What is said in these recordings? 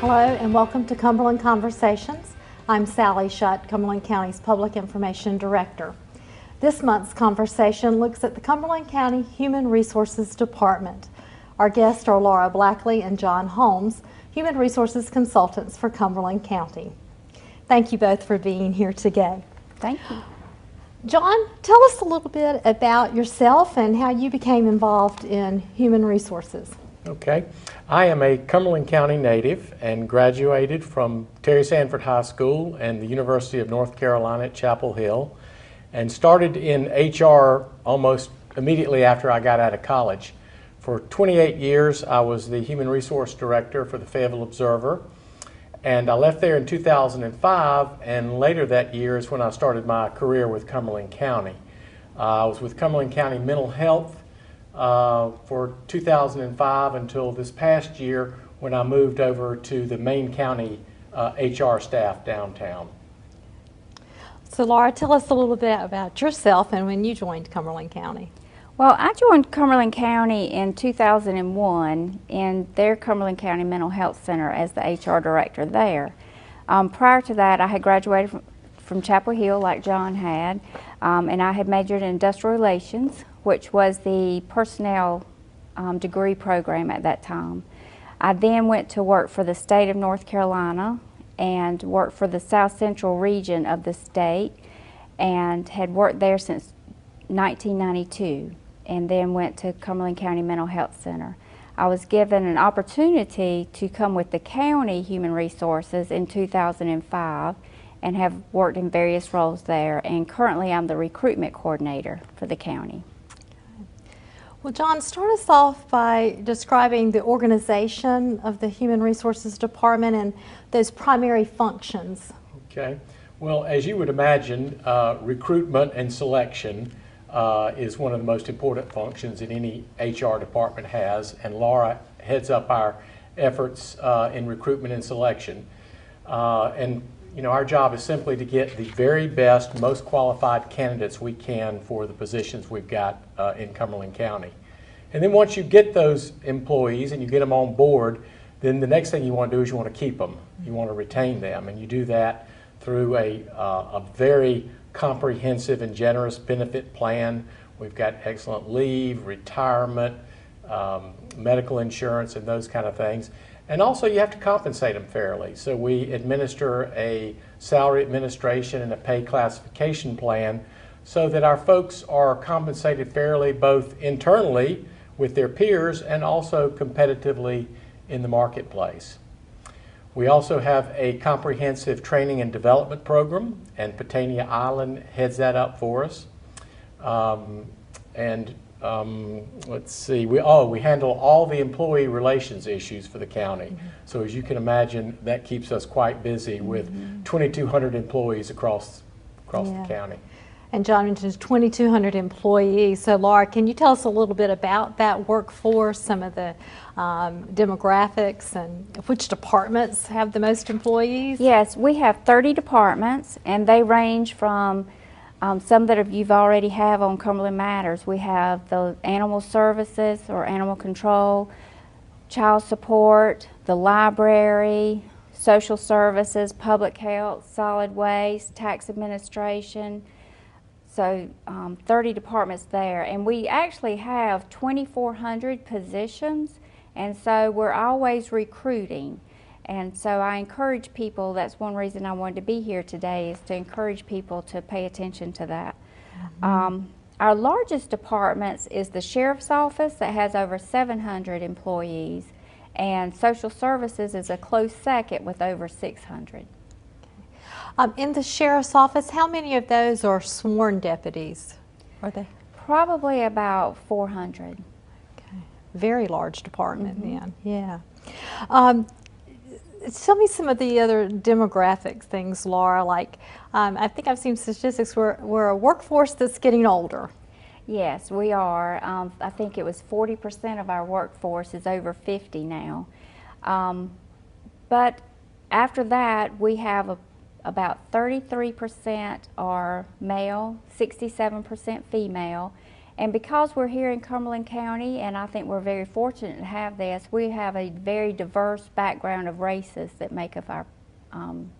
Hello and welcome to Cumberland Conversations. I'm Sally Shutt, Cumberland County's Public Information Director. This month's conversation looks at the Cumberland County Human Resources Department. Our guests are Laura Blackley and John Holmes, Human Resources Consultants for Cumberland County. Thank you both for being here today. Thank you. John, tell us a little bit about yourself and how you became involved in human resources. Okay. I am a Cumberland County native and graduated from Terry Sanford High School and the University of North Carolina at Chapel Hill, and started in HR almost immediately after I got out of college. For 28 years, I was the Human Resource Director for the Fayetteville Observer, and I left there in 2005, and later that year is when I started my career with Cumberland County. I was with Cumberland County Mental Health for 2005 until this past year when I moved over to the Main County HR staff downtown. So Laura, tell us a little bit about yourself and when you joined Cumberland County. Well, I joined Cumberland County in 2001 in their Cumberland County Mental Health Center as the HR director there. Prior to that, I had graduated from Chapel Hill like John had, and I had majored in industrial relations, which was the personnel degree program at that time. I then went to work for the state of North Carolina and worked for the South Central region of the state and had worked there since 1992, and then went to Cumberland County Mental Health Center. I was given an opportunity to come with the county Human Resources in 2005 and have worked in various roles there, and currently I'm the recruitment coordinator for the county. Well, John, start us off by describing the organization of the Human Resources Department and those primary functions. Okay. Well, as you would imagine, recruitment and selection is one of the most important functions that any HR department has, and Laura heads up our efforts in recruitment and selection. And you know, our job is simply to get the very best, most qualified candidates we can for the positions we've got in Cumberland County. And then once you get those employees and you get them on board, then the next thing you want to do is you want to keep them. You want to retain them, and you do that through a very comprehensive and generous benefit plan. We've got excellent leave, retirement, medical insurance, and those kind of things. And also you have to compensate them fairly. So we administer a salary administration and a pay classification plan so that our folks are compensated fairly both internally with their peers and also competitively in the marketplace. We also have a comprehensive training and development program, and Patania Island heads that up for us. Let's see, we handle all the employee relations issues for the county. Mm-hmm. So as you can imagine, that keeps us quite busy with 2,200 employees across the county. And John mentions 2,200 employees. So Laura, can you tell us a little bit about that workforce, some of the demographics, and which departments have the most employees? Yes, we have 30 departments, and they range from some that you've already have on Cumberland Matters. We have the animal services or animal control, child support, the library, social services, public health, solid waste, tax administration. So 30 departments there. And we actually have 2,400 positions, and so we're always recruiting. And so I encourage people, that's one reason I wanted to be here today, is to encourage people to pay attention to that. Mm-hmm. Our largest departments is the Sheriff's Office that has over 700 employees, and Social Services is a close second with over 600. In the Sheriff's Office, how many of those are sworn deputies? Are they? Probably about 400. Okay. Very large department then, yeah. Tell me some of the other demographic things, Laura. Like, I think I've seen statistics we're a workforce that's getting older. Yes, we are. I think it was 40% of our workforce is over 50 now. But after that, we have about 33% are male, 67% female, And because we're here in Cumberland County, and I think we're very fortunate to have this, we have a very diverse background of races that make up our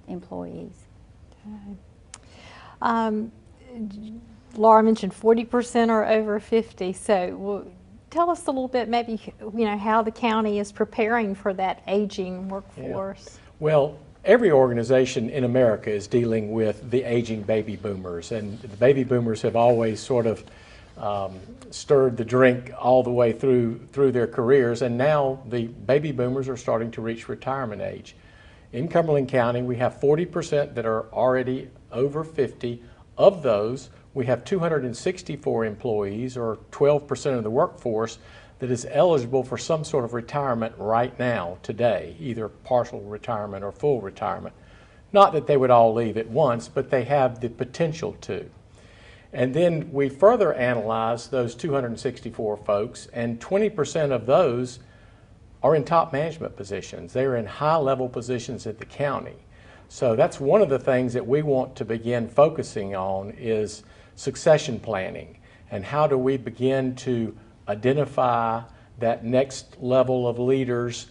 employees. Okay. Laura mentioned 40% are over 50, so tell us a little bit maybe how the county is preparing for that aging workforce. Yeah. Well, every organization in America is dealing with the aging baby boomers, and the baby boomers have always sort of stirred the drink all the way through their careers, and now the baby boomers are starting to reach retirement age. In Cumberland County, we have 40% that are already over 50. Of those, we have 264 employees, or 12% of the workforce, that is eligible for some sort of retirement right now, today, either partial retirement or full retirement. Not that they would all leave at once, but they have the potential to. And then we further analyze those 264 folks, and 20% of those are in top management positions. They are in high-level positions at the county. So that's one of the things that we want to begin focusing on is succession planning, and how do we begin to identify that next level of leaders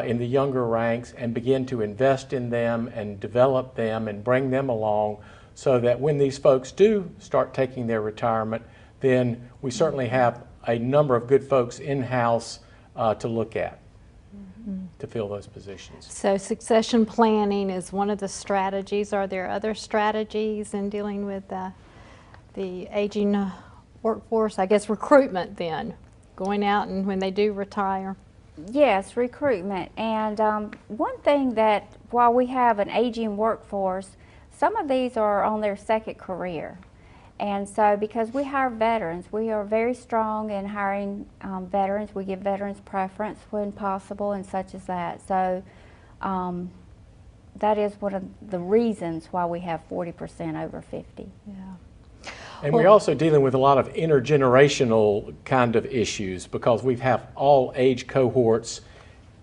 in the younger ranks and begin to invest in them and develop them and bring them along, so that when these folks do start taking their retirement, then we certainly have a number of good folks in-house to look at to fill those positions. So succession planning is one of the strategies. Are there other strategies in dealing with the aging workforce? I guess recruitment then, going out and when they do retire. Yes, recruitment. And one thing that while we have an aging workforce, some of these are on their second career. And so because we hire veterans, we are very strong in hiring veterans. We give veterans preference when possible and such as that. So that is one of the reasons why we have 40% over 50. Yeah. And we're also dealing with a lot of intergenerational kind of issues, because we have all age cohorts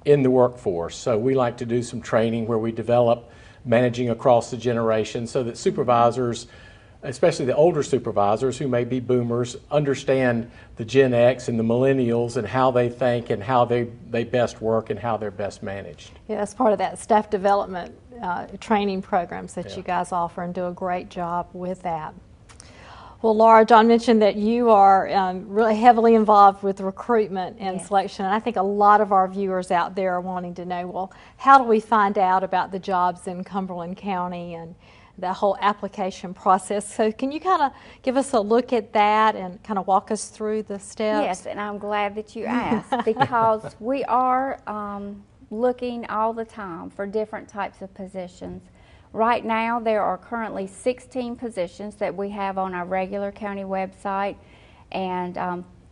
in the workforce. So we like to do some training where we develop managing across the generations, so that supervisors, especially the older supervisors who may be boomers, understand the Gen X and the millennials and how they think and how they best work and how they're best managed. Yeah, that's part of that staff development training programs that you guys offer, and do a great job with that. Well, Laura, John mentioned that you are really heavily involved with recruitment and selection, and I think a lot of our viewers out there are wanting to know, well, how do we find out about the jobs in Cumberland County and the whole application process? So can you kind of give us a look at that and kind of walk us through the steps? Yes, and I'm glad that you asked, because we are looking all the time for different types of positions. Right now, there are currently 16 positions that we have on our regular county website, and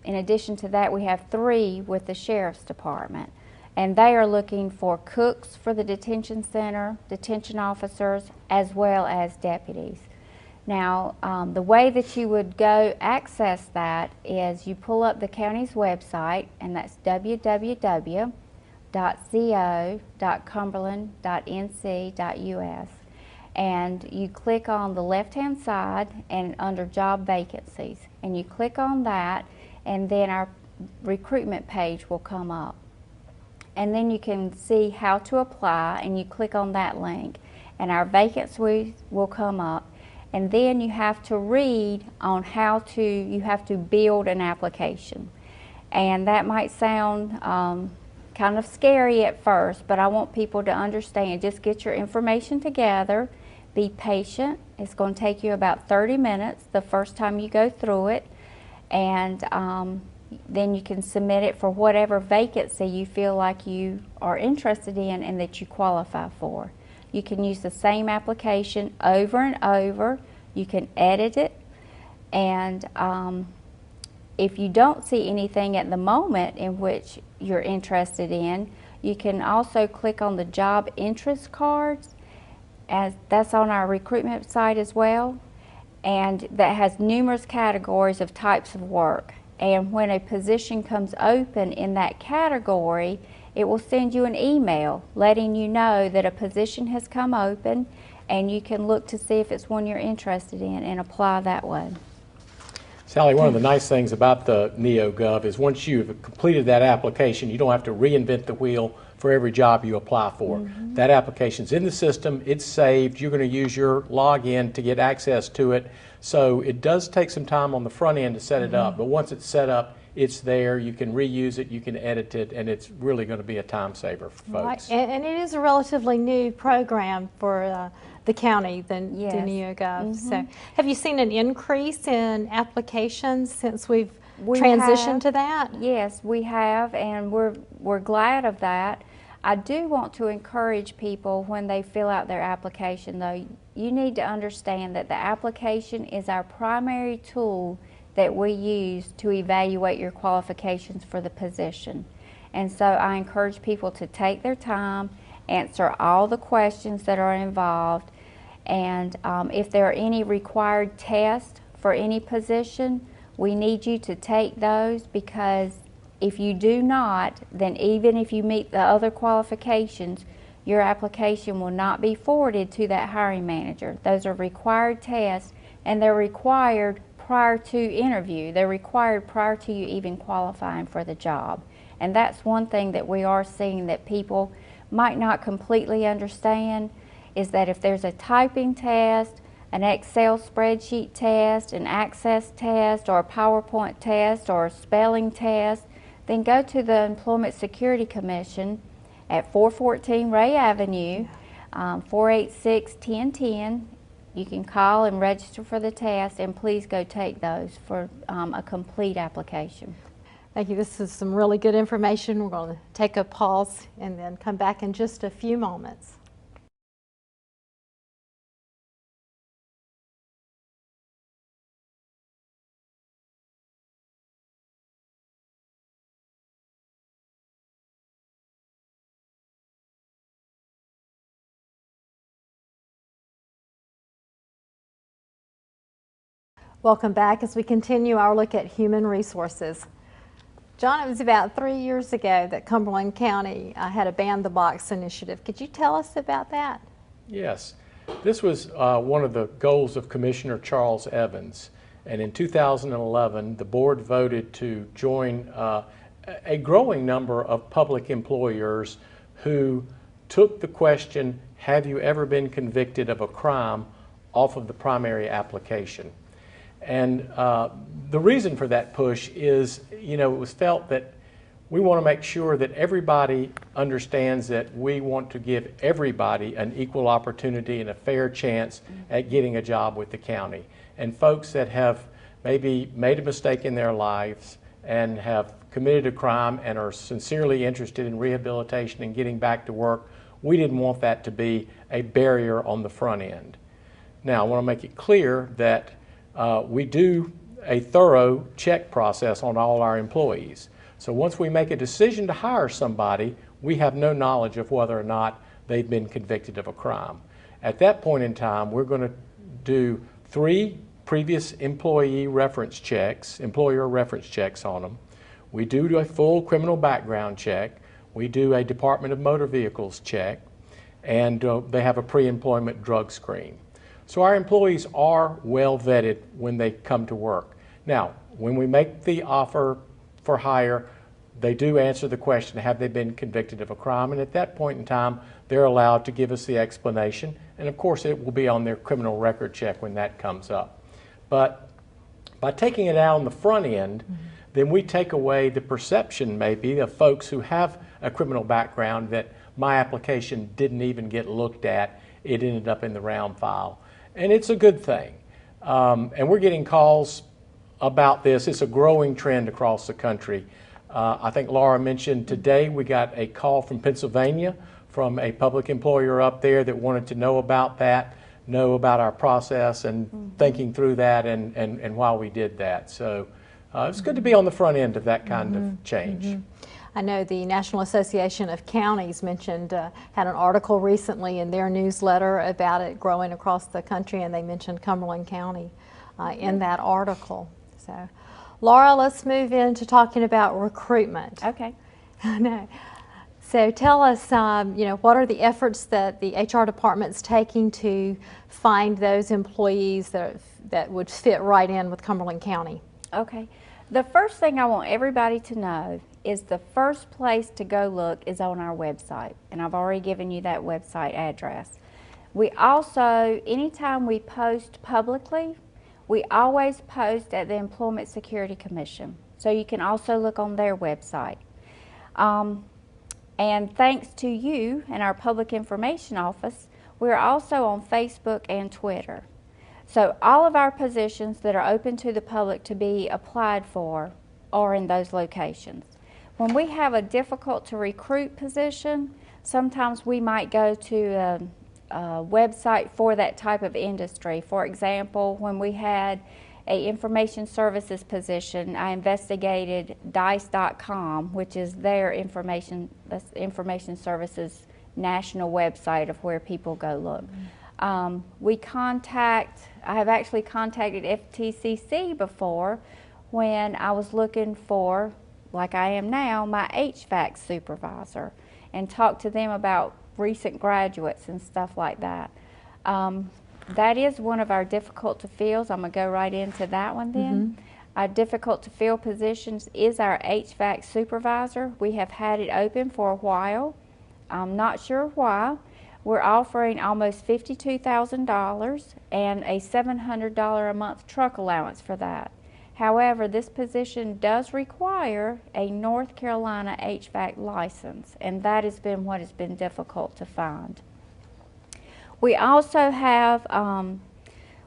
in addition to that, we have 3 with the Sheriff's Department. And they are looking for cooks for the detention center, detention officers, as well as deputies. Now, the way that you would go access that is you pull up the county's website, and that's www.co.cumberland.nc.us. And you click on the left-hand side and under job vacancies, and you click on that, and then our recruitment page will come up. And then you can see how to apply, and you click on that link, and our vacancies will come up. And then you have to read on how you have to build an application. And that might sound kind of scary at first, but I want people to understand, just get your information together, be patient. It's going to take you about 30 minutes the first time you go through it, and then you can submit it for whatever vacancy you feel like you are interested in and that you qualify for. You can use the same application over and over. You can edit it, and if you don't see anything at the moment in which you're interested in, you can also click on the job interest cards, as that's on our recruitment site as well, and that has numerous categories of types of work. And when a position comes open in that category, it will send you an email letting you know that a position has come open, and you can look to see if it's one you're interested in and apply that way. Sally, one of the nice things about the NeoGov is once you've completed that application, you don't have to reinvent the wheel for every job you apply for. That application's in the system, it's saved, you're going to use your login to get access to it. So it does take some time on the front end to set it up, but once it's set up, it's there, you can reuse it, you can edit it, and it's really going to be a time saver for folks. Right. And it is a relatively new program for the county, the Yes. NeoGov. So have you seen an increase in applications since we've transitioned to that? Yes, we have, and we're glad of that. I do want to encourage people when they fill out their application, though, you need to understand that the application is our primary tool that we use to evaluate your qualifications for the position. And so I encourage people to take their time, answer all the questions that are involved, and if there are any required tests for any position, we need you to take those, because if you do not, then even if you meet the other qualifications, your application will not be forwarded to that hiring manager. Those are required tests, and they're required prior to interview. They're required prior to you even qualifying for the job. And that's one thing that we are seeing that people might not completely understand, is that if there's a typing test, an Excel spreadsheet test, an access test, or a PowerPoint test, or a spelling test, then go to the Employment Security Commission at 414 Ray Avenue, 486-1010. You can call and register for the test, and please go take those for a complete application. Thank you. This is some really good information. We're going to take a pause and then come back in just a few moments. Welcome back as we continue our look at human resources. John, it was about 3 years ago that Cumberland County had a Ban the Box initiative. Could you tell us about that? Yes. This was one of the goals of Commissioner Charles Evans. And in 2011, the board voted to join a growing number of public employers who took the question, have you ever been convicted of a crime, off of the primary application. And the reason for that push is, it was felt that we want to make sure that everybody understands that we want to give everybody an equal opportunity and a fair chance at getting a job with the county. And folks that have maybe made a mistake in their lives and have committed a crime and are sincerely interested in rehabilitation and getting back to work, we didn't want that to be a barrier on the front end. Now, I want to make it clear that we do a thorough check process on all our employees. So once we make a decision to hire somebody, we have no knowledge of whether or not they've been convicted of a crime. At that point in time, we're going to do 3 previous employer reference checks on them. We do a full criminal background check. We do a Department of Motor Vehicles check, and they have a pre-employment drug screen. So our employees are well vetted when they come to work. Now, when we make the offer for hire, they do answer the question, have they been convicted of a crime? And at that point in time, they're allowed to give us the explanation. And of course, it will be on their criminal record check when that comes up. But by taking it out on the front end, then we take away the perception maybe of folks who have a criminal background that my application didn't even get looked at. It ended up in the round file. And it's a good thing. And we're getting calls about this. It's a growing trend across the country. I think Laura mentioned today we got a call from Pennsylvania from a public employer up there that wanted to know about that, know about our process and thinking through that and why we did that. So it's good to be on the front end of that kind of change. I know the National Association of Counties mentioned, had an article recently in their newsletter about it growing across the country, and they mentioned Cumberland County in that article. So, Laura, let's move into talking about recruitment. Okay. No. So tell us, what are the efforts that the HR department's taking to find those employees that would fit right in with Cumberland County? Okay. The first thing I want everybody to know is the first place to go look is on our website, and I've already given you that website address. We also, anytime we post publicly, we always post at the Employment Security Commission, so you can also look on their website. And thanks to you and our Public Information Office, we're also on Facebook and Twitter. So all of our positions that are open to the public to be applied for are in those locations. When we have a difficult to recruit position, sometimes we might go to a website for that type of industry. For example, when we had a information services position, I investigated dice.com, which is their information services national website of where people go look. I have actually contacted FTCC before when I was looking for, like I am now, my HVAC supervisor, and talked to them about recent graduates and stuff like that. That is one of our difficult to fills. I'm going to go right into that one then. Our difficult to fill positions is our HVAC supervisor. We have had it open for a while. I'm not sure why. We're offering almost $52,000 and a $700 a month truck allowance for that. However, this position does require a North Carolina HVAC license, and that has been what has been difficult to find. We also have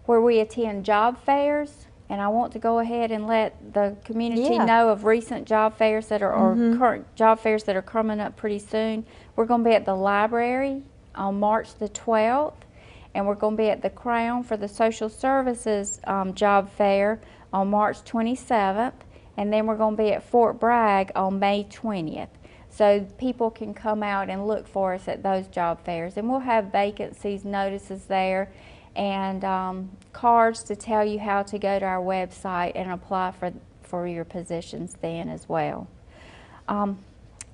where we attend job fairs, and I want to go ahead and let the community know of recent job fairs that are, or current job fairs that are coming up pretty soon. We're going to be at the library on March the 12th, and we're going to be at the Crown for the Social Services job fair on March 27th, and then we're going to be at Fort Bragg on May 20th. So people can come out and look for us at those job fairs, and we'll have vacancies notices there and cards to tell you how to go to our website and apply for your positions then as well. In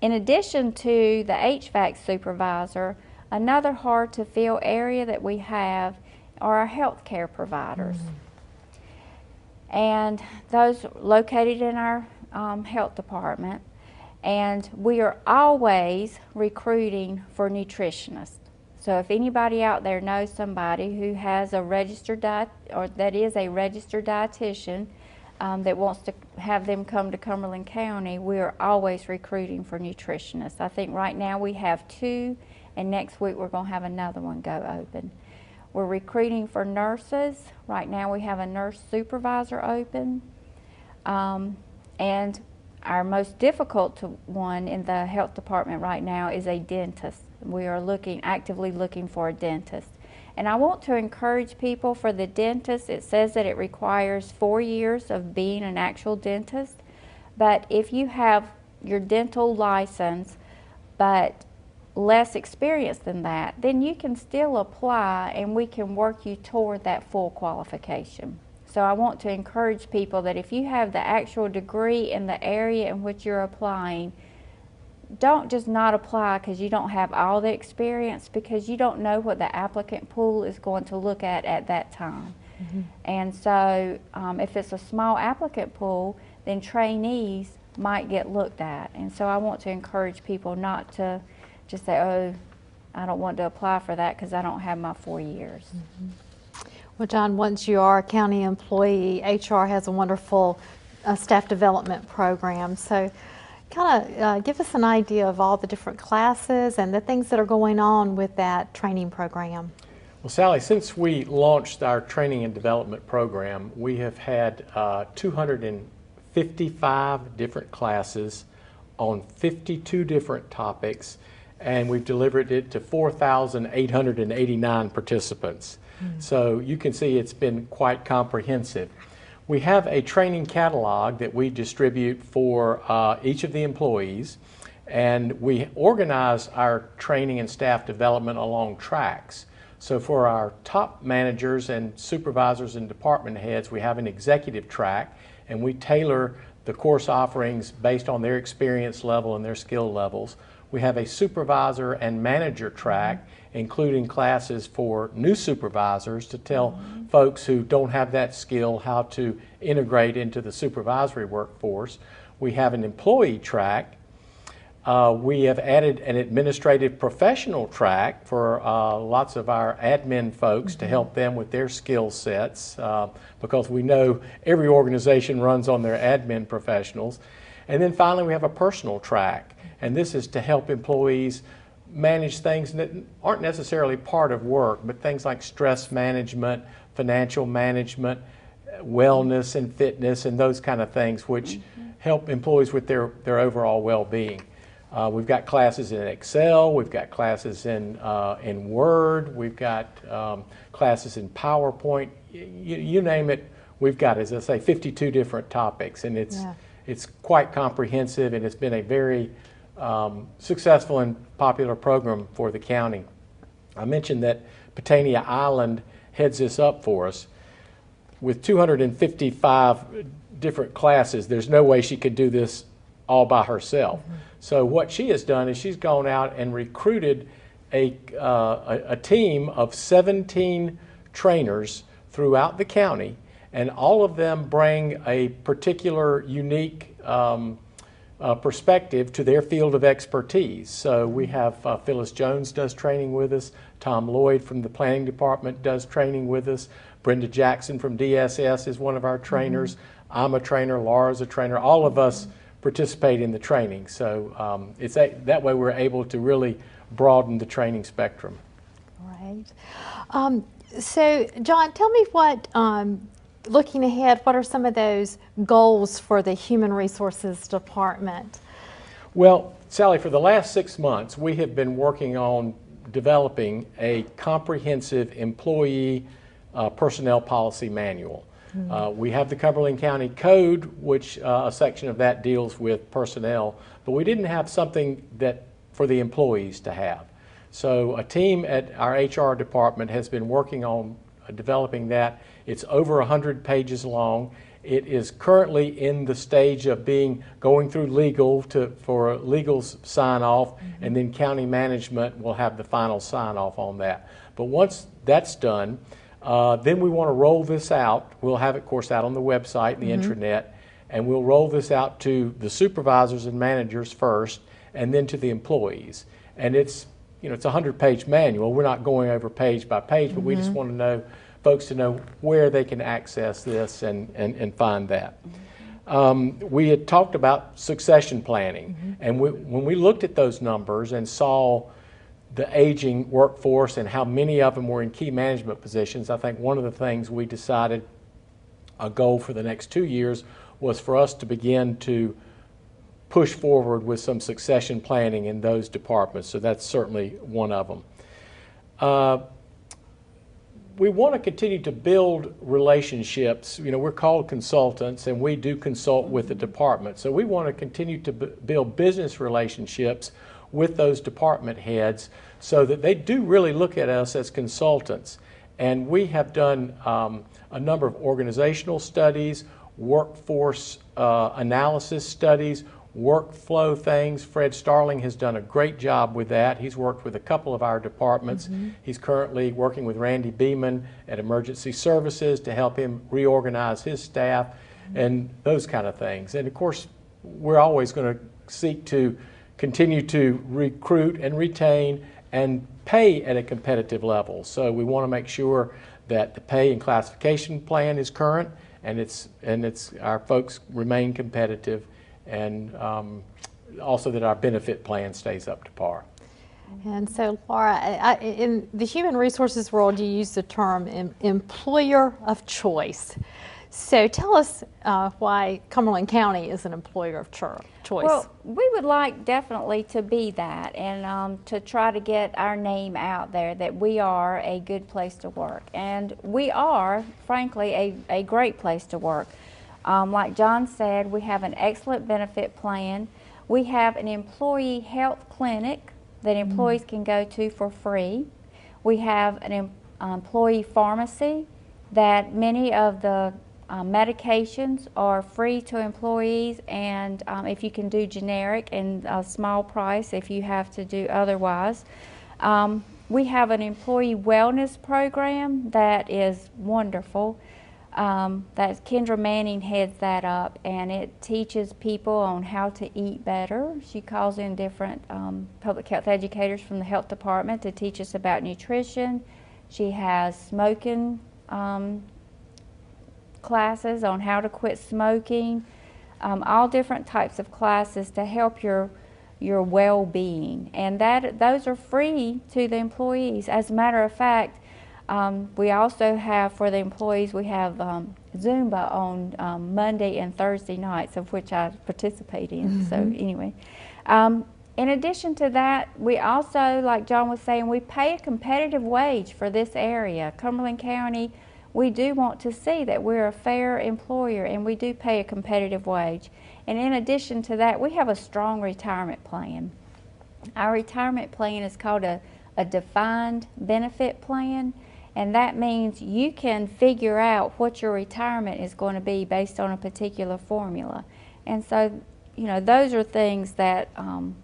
addition to the HVAC supervisor, another hard to fill area that we have are our health care providers. And those located in our health department. And we are always recruiting for nutritionists. So if anybody out there knows somebody who has a registered that is a registered dietitian that wants to have them come to Cumberland County, we are always recruiting for nutritionists. I think right now we have 2, and next week we're going to have another one go open. We're recruiting for nurses. Right now we have a nurse supervisor open. And our most difficult one in the health department right now is a dentist. We are actively looking for a dentist. And I want to encourage people for the dentist. It says that it requires 4 years of being an actual dentist. But if you have your dental license but less experience than that, then you can still apply and we can work you toward that full qualification. So I want to encourage people that if you have the actual degree in the area in which you're applying, don't just not apply because you don't have all the experience, because you don't know what the applicant pool is going to look at that time. And so if it's a small applicant pool, then trainees might get looked at. And so I want to encourage people not to just say, oh, I don't want to apply for that because I don't have my 4 years. Well, John, once you are a county employee, HR has a wonderful staff development program. So kind of give us an idea of all the different classes and the things that are going on with that training program. Well, Sally, since we launched our training and development program, we have had 255 different classes on 52 different topics, and we've delivered it to 4,889 participants. So you can see it's been quite comprehensive. We have a training catalog that we distribute for each of the employees, and we organize our training and staff development along tracks. So for our top managers and supervisors and department heads, we have an executive track, and we tailor the course offerings based on their experience level and their skill levels. We have a supervisor and manager track, including classes for new supervisors to tell folks who don't have that skill how to integrate into the supervisory workforce. We have an employee track. We have added an administrative professional track for lots of our admin folks to help them with their skill sets, because we know every organization runs on their admin professionals. And then finally we have a personal track, and this is to help employees manage things that aren't necessarily part of work, but things like stress management, financial management, wellness and fitness, and those kind of things, which help employees with their overall well-being. We've got classes in Excel, we've got classes in Word, we've got classes in PowerPoint, you name it, we've got, as I say, 52 different topics, and it's quite comprehensive, and it's been a very successful and popular program for the county. I mentioned that Petania Island heads this up for us. With 255 different classes, there's no way she could do this all by herself. So what she has done is she's gone out and recruited a team of 17 trainers throughout the county, and all of them bring a particular unique perspective to their field of expertise. So we have Phyllis Jones does training with us, Tom Lloyd from the planning department does training with us, Brenda Jackson from DSS is one of our trainers, I'm a trainer, Laura's a trainer, all of us participate in the training. So that way we're able to really broaden the training spectrum. Right. So John, tell me what, looking ahead, what are some of those goals for the Human Resources Department? Well, Sally, for the last 6 months, we have been working on developing a comprehensive employee personnel policy manual. We have the Cumberland County Code, which a section of that deals with personnel, but we didn't have something that for the employees to have. So a team at our HR department has been working on developing that. It's over 100 pages long. It is currently in the stage of going through legal for legal's sign off, and then county management will have the final sign off on that. But once that's done, then we want to roll this out. We'll have it, of course, out on the website and the intranet, and we'll roll this out to the supervisors and managers first, and then to the employees. And it's a 100-page manual. We're not going over page by page, but we just want to know folks to know where they can access this and find that. We had talked about succession planning, and when we looked at those numbers and saw the aging workforce and how many of them were in key management positions, I think one of the things we decided a goal for the next 2 years was for us to begin to push forward with some succession planning in those departments. So that's certainly one of them. We want to continue to build relationships. We're called consultants, and we do consult with the department. So we want to continue to build business relationships with those department heads so that they do really look at us as consultants. And we have done a number of organizational studies, workforce analysis studies, workflow things. Fred Starling has done a great job with that. He's worked with a couple of our departments. He's currently working with Randy Beeman at Emergency Services to help him reorganize his staff and those kind of things. And of course, we're always going to seek to continue to recruit and retain and pay at a competitive level. So we want to make sure that the pay and classification plan is current, and our folks remain competitive, and also that our benefit plan stays up to par. And so, Laura, in the human resources world, you use the term employer of choice. So tell us why Cumberland County is an employer of choice. Well, we would like definitely to be that, and to try to get our name out there that we are a good place to work. And we are, frankly, a great place to work. Like John said, we have an excellent benefit plan. We have an employee health clinic that employees can go to for free. We have an employee pharmacy that many of the medications are free to employees, and if you can do generic, and a small price if you have to do otherwise. We have an employee wellness program that is wonderful. Kendra Manning heads that up, and it teaches people on how to eat better. She calls in different public health educators from the health department to teach us about nutrition. She has smoking classes on how to quit smoking, all different types of classes to help your well-being, and those are free to the employees. As a matter of fact, we also have, for the employees, we have Zumba on Monday and Thursday nights, of which I participate in. So anyway, in addition to that, we also, like John was saying, we pay a competitive wage for this area. Cumberland County, we do want to see that we're a fair employer, and we do pay a competitive wage. And in addition to that, we have a strong retirement plan. Our retirement plan is called a defined benefit plan, and that means you can figure out what your retirement is going to be based on a particular formula. And so, you know, those are things that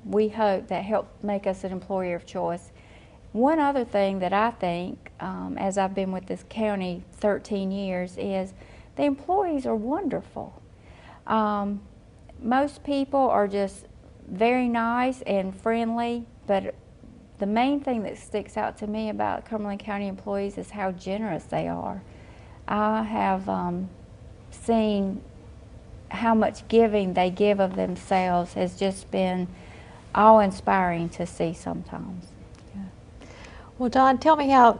we hope that help make us an employer of choice. One other thing that I think, as I've been with this county 13 years, is the employees are wonderful. Most people are just very nice and friendly, but the main thing that sticks out to me about Cumberland County employees is how generous they are. I have seen how much giving they give of themselves has just been awe-inspiring to see sometimes. Well, Don, tell me how,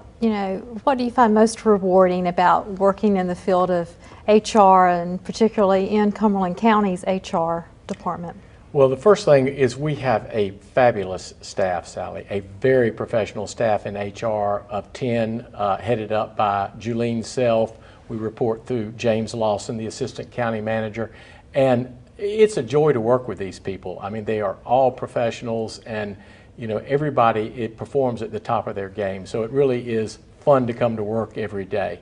what do you find most rewarding about working in the field of HR, and particularly in Cumberland County's HR department? Well, the first thing is we have a fabulous staff, Sally, a very professional staff in HR of 10, headed up by Julene Self. We report through James Lawson, the assistant county manager, and it's a joy to work with these people. I mean, they are all professionals, and everybody, it performs at the top of their game. So it really is fun to come to work every day.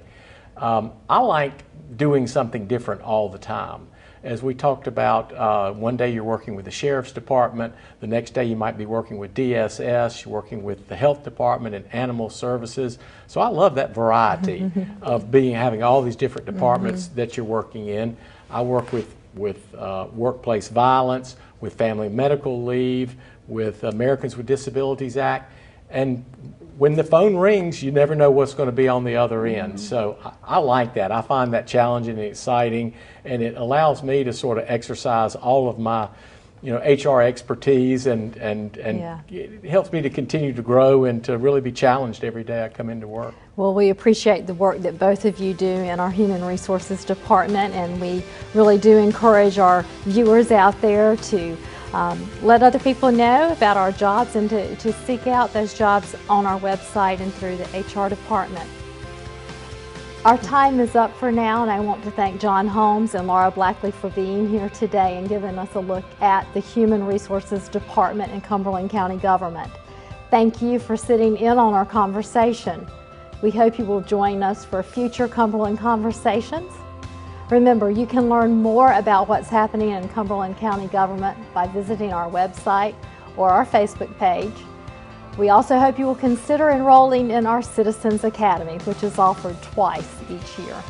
I like doing something different all the time. As we talked about, one day you're working with the Sheriff's Department, the next day you might be working with DSS, you're working with the Health Department and Animal Services. So I love that variety of having all these different departments that you're working in. I work with workplace violence, with family medical leave, with Americans with Disabilities Act, and when the phone rings, you never know what's going to be on the other end. So I like that. I find that challenging and exciting, and it allows me to sort of exercise all of my HR expertise, and it helps me to continue to grow and to really be challenged every day I come into work. Well, we appreciate the work that both of you do in our Human Resources Department, and we really do encourage our viewers out there to let other people know about our jobs, and to seek out those jobs on our website and through the HR department. Our time is up for now, and I want to thank John Holmes and Laura Blackley for being here today and giving us a look at the Human Resources Department in Cumberland County government. Thank you for sitting in on our conversation. We hope you will join us for future Cumberland Conversations. Remember, you can learn more about what's happening in Cumberland County government by visiting our website or our Facebook page. We also hope you will consider enrolling in our Citizens Academy, which is offered twice each year.